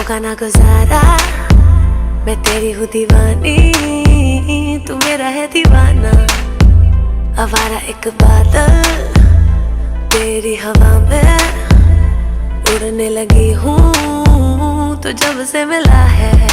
होगा ना गुजारा, मैं तेरी हूँ दीवानी, तू मेरा है दीवाना। आवारा एक बादल तेरी हवा में उड़ने लगी हूँ, तो जब से मिला है।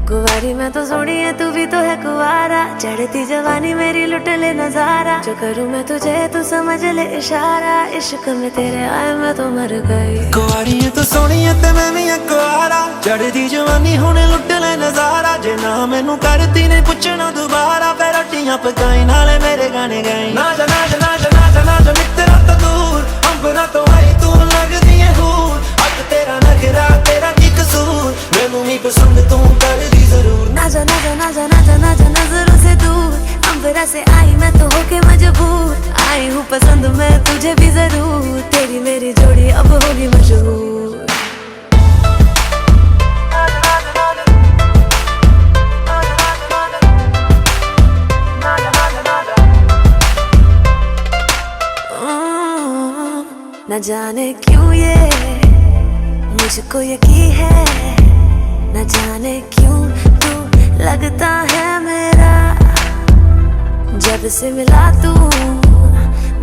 कुंवारी मैं तो सोनी है, तू भी तो है कुंवारा, चढ़ती जवानी मेरी लुट ले नजारा। जो करूँ मैं तुझे तू समझ ले इशारा, इश्क में तेरे आए मैं तो मर गई। कुंवारी है तो सोनी है ते मैं भी कुंवारा, चढ़ती जवानी होने लुट ले नजारा। जे ना मैनू करती ने पुछना दोबारा, फिर रोटियां पकाई नाले मेरे गाने गाई। ना जा ना जा ना जा ना जा ना जा मित्रा तो दूर, अंबरा तो आई तू लगदी है हूर। अब तेरा नखरा तेरा की कसूर, मैनू नहीं पसंद तू कर दी जरूर। ना जा ना जा ना जा ना जा ना जा नजरों से दूर, अंबरा से आई मैं तो होके मजबूर। आई हूँ पसंद मैं तुझे भी जरूर, तेरी मेरी जोड़ी अब होगी मशहूर। न जाने क्यों ये मुझको यकीन है, न जाने क्यों तू लगता है मेरा। जब से मिला तू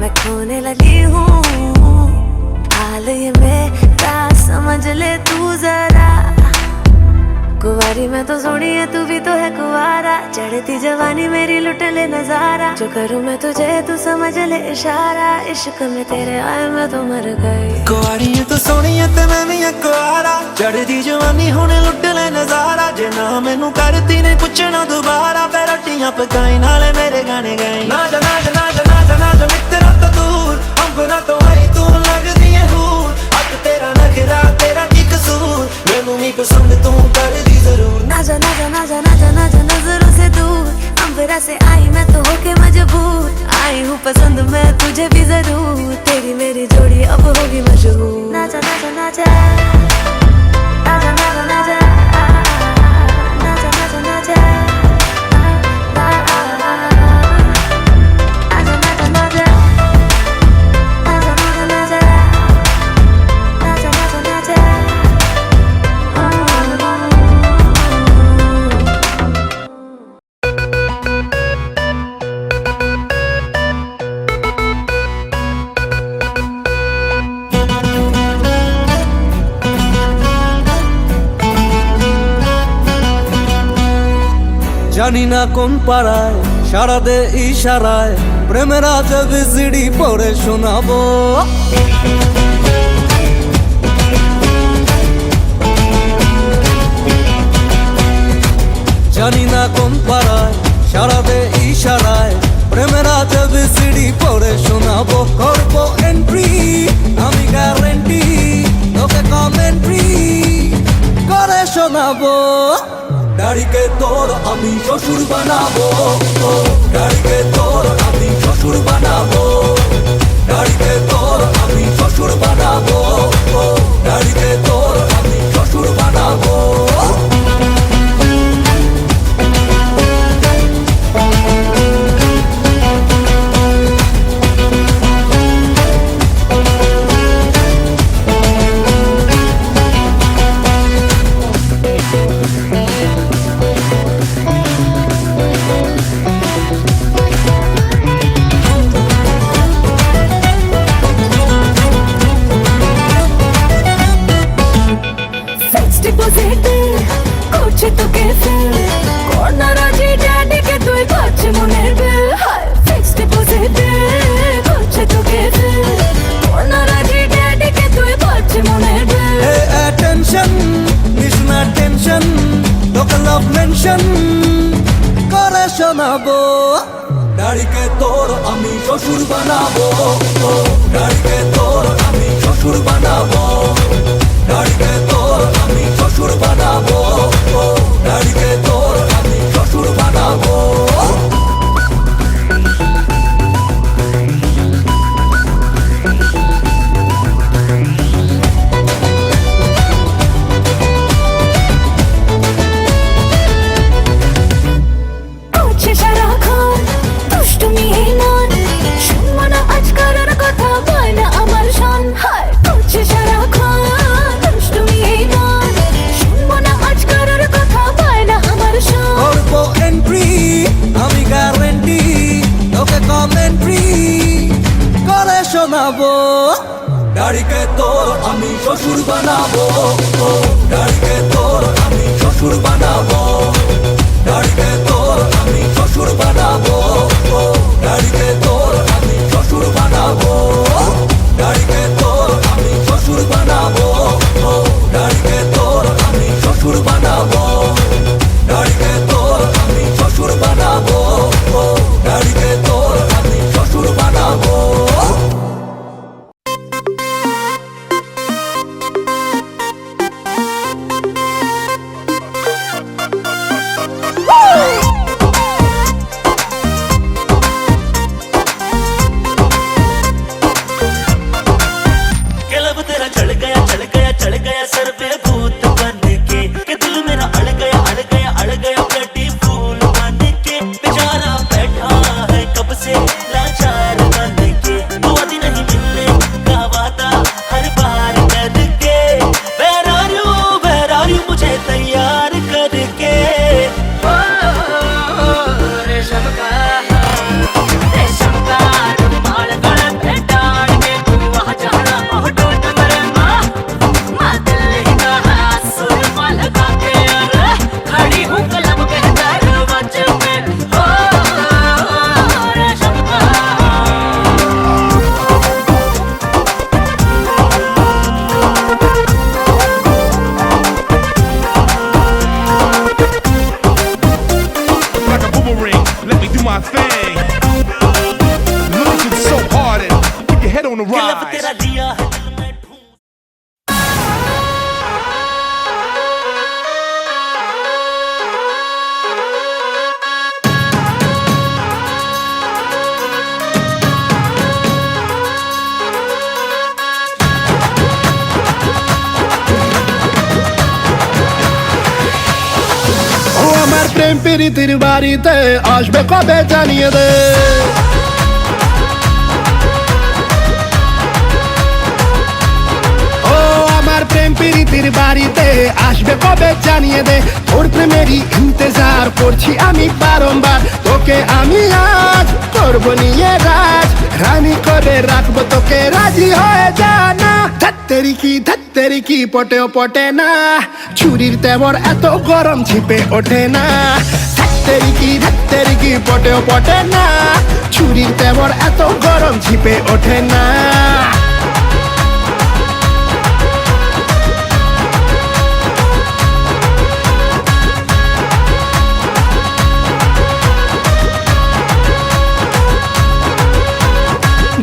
मैं खोने लगी हूँ, हाल ये मेरा समझ ले तू जरा। कुंवारी मैं तो सोनी है, तू भी तो है कुंवारा, चढ़ती जवानी मेरी लुट ले नजारा। जो करूँ मैं तुझे तू समझ ले इशारा, इश्क में तेरे आए मैं तो मर गई। कुंवारी है तो सोनी है ते मैं भी कुंवारा, चढ़ती जवानी होने लुट ले नजारा। जे ना मैनू करती ने पुछना दोबारा, फिर रोटियां पकाई नाले मेरे गाने गाई। ना जा ना जा ना जा ना जा ना जा मित्रा तो दूर, अंबरा तो आई तू लगदी है हूर। अब तेरा नखरा तेरा की कसूर, मैनू नहीं पसंद तू कर दी जरूर। ना जा ना जा ना जा ना जा ना जा नजरों से दूर, अंबरा से आई मैं तो होके मजबूर। आई हूँ पसंद मैं तुझे भी जरूर, तेरी मेरी जोड़ी अब होगी मशहूर। ना जा ना जा ना जा ना जा ना जा ना जा ना जा ना जा ना जा জানি না কোন পাড়ায় সারা দে ইশারায়, প্রেমের আজব জিডি পড়ে শোনাবো। জানি না কোন পাড়ায় সারা দে ইশারায়, প্রেমের আজব জিডি পড়ে শোনাবো। করবো এন্ট্রি আমি গ্যারেন্টি, তোকে কমেন্ট্রি করে শোনাবো। গাড়িকে তোর আমি শ্বশুর বানাবো, গাড়িকে তোর আমি শ্বশুর বানাবো। গাড়িকে তোর আমি শ্বশুর বানাবো, গাড়িকে তোর আমি শ্বশুর বানাবো। করে শোনাবো। গাড়িকে তোর আমি শ্বশুর বানাবো, গাড়িকে তোর আমি শ্বশুর বানাবো। গাড়িকে তোর আমি শ্বশুর বানাবো, গাড়িকে তোর আমি শ্বশুর বানাবো। কথা বয় না আমার শান, হায় করছে সারাক্ষণ শোনাবো। ডাড়িকে তোর আমি শ্বশুর বানাবো, ডাড়িকে তোর আমি শ্বশুর বানাবো, ডাড়িকে তোর আমি শ্বশুর বানাবো, ডাড়িকে তোর আমি শ্বশুর বানাবো, ডাড়িকে তোর আমি শ্বশুর বানাবো, ডাড়িকে তোর আমি শ্বশুর বানাবো, ডাড়িকে তোর আমি শ্বশুর বানাবো, ডাড়িকে তোর আমি শ্বশুর বানাবো। चढ़ गया सर पे भूत बन के दिल मेरा अड़ गया ब्लडी फूल बन के बेचारा बैठा है कब से लाचार बन के दुआ दी नहीं मिलने का वादा हर बार करके बहरारू मुझे तैयार करके रेशम का रुमाल गले पे डाल के तू वहाँ जाना बहुत मेरे माँ खड़ी हूँ कलम के दरवाजे पे हो रेशम का। Like a boomerang, let me do my thing. Losing so hard and keep your head on the लब rise. तेरा दिया है दिल में ढूंढ ও আমার প্রেম প্রীতির বাড়িতে আসবে কবে জানিয়ে দে। ও আমার প্রেম প্রীতির বাড়িতে আসবে কবে জানিয়ে দে। তোর প্রেমেরই ইন্তজার করছি আমি বারংবার, তোকে আমি আজ করবো নিয়ে রাজ, রানী করে রাখবো তোকে রাজি হয়ে জানা। ধত্তেরি কি পটেও পটে না, ছুরির তেমর এত গরম ছিপে ওঠে না। ধত্তেরি কি পটেও পটে না, ছুরির তেমর এত গরম ছিপে ওঠে না।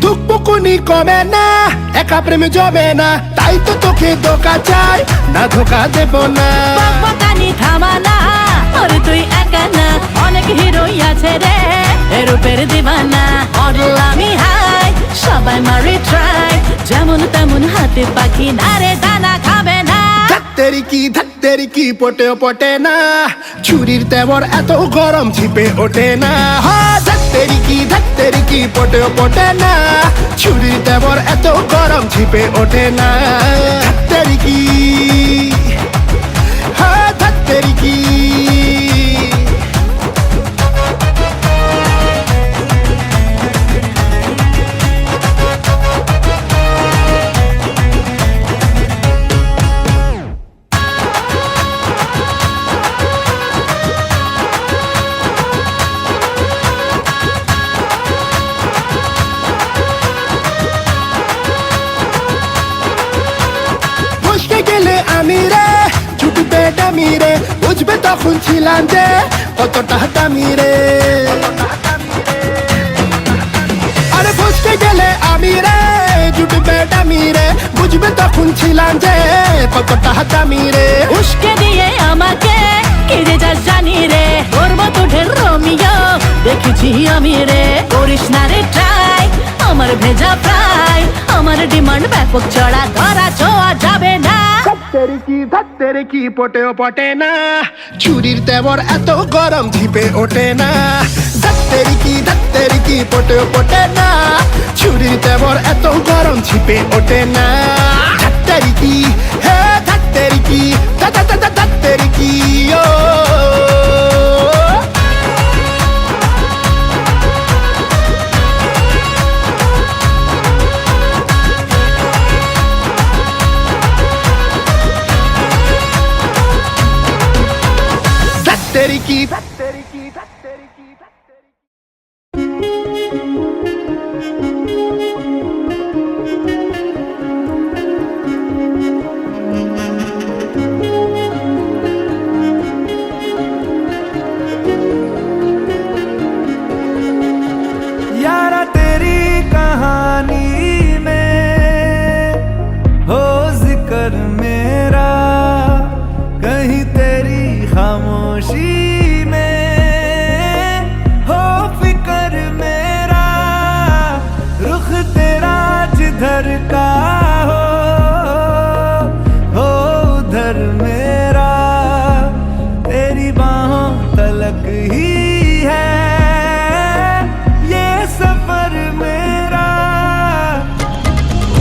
ধুকপুকুনি কমে না, একা প্রেমে জমে না, তাই তো তোকে ধোকা চাই, না ধোকা দেব না। বকবকানি থামা না, ওর তুই একা না, অনেক হিরোই আছে রে রূপের দিবানা। মডেল আমি হাই, সবাই মারি ট্রাই, যেমন তেমন হাতে পাখি না রে দানা খাবে না। ধত্তেরি কি পটেও পটে না, ছুরির তেমর এত গরম ছিপে ওঠে না। ধত্তেরি কি পটেও পটে না, ছুরির তেমর এত গরম ছিপে ওঠে না। ধত্তেরি কি ধত্তেরি কি আমি রে ছুটবে ডামি রে, বুঝবে তখন ছিলাম যে কতটা দামি রে। আরে বুঝতে গেলে আমি রে ছুটবে ডামি রে, বুঝবে তখন ছিলাম যে কতটা দামি রে। উস্কে দিয়ে আমাকে কেড়ে যা জানি রে, তোর মতো ঢের রোমিও দেখেছি আমি রে। করিস না রে ট্রাই, আমার ভেজা প্রায়, আমার ডিমান্ড ব্যাপক চড়া ধরা ছোঁয়া যাবে না। ধত্তেরি কি পটেও পটে না, ছুরির তেমর এত গরম ছিপে ওঠে না। ধত্তেরি কি পটেও পটে না, ছুরির তেমর এত গরম ছিপে ওঠে না। ধত্তেরি কি হে ধত্তেরি কি ধত্তেরি কি ও की यारा तेरी कहानी में हो जिक्र मेरा, कहीं तेरी खामोशी में हो फिक्र मेरा, रुख तेरा जिधर का हो उधर मेरा, तेरी बाहों तलक ही है सफर मेरा।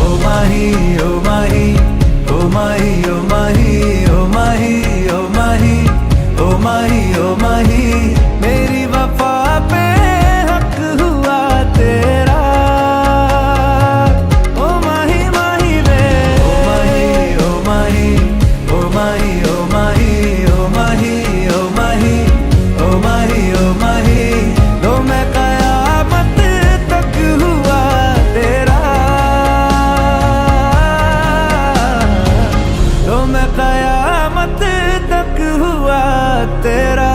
ओ माही ओ माही ओ माही ओ माही ओ माही ओ माही ओ माही ओ माही, मेरी वफा पे हक हुआ तेरा। ओ माही माही वे ओ माही ओ माही ओ माही ओ माही ओ माही ओ माही ओ माही ओ माही, तो मैं कयामत तक हुआ तेरा, तो मैं कयामत तक हुआ तेरा।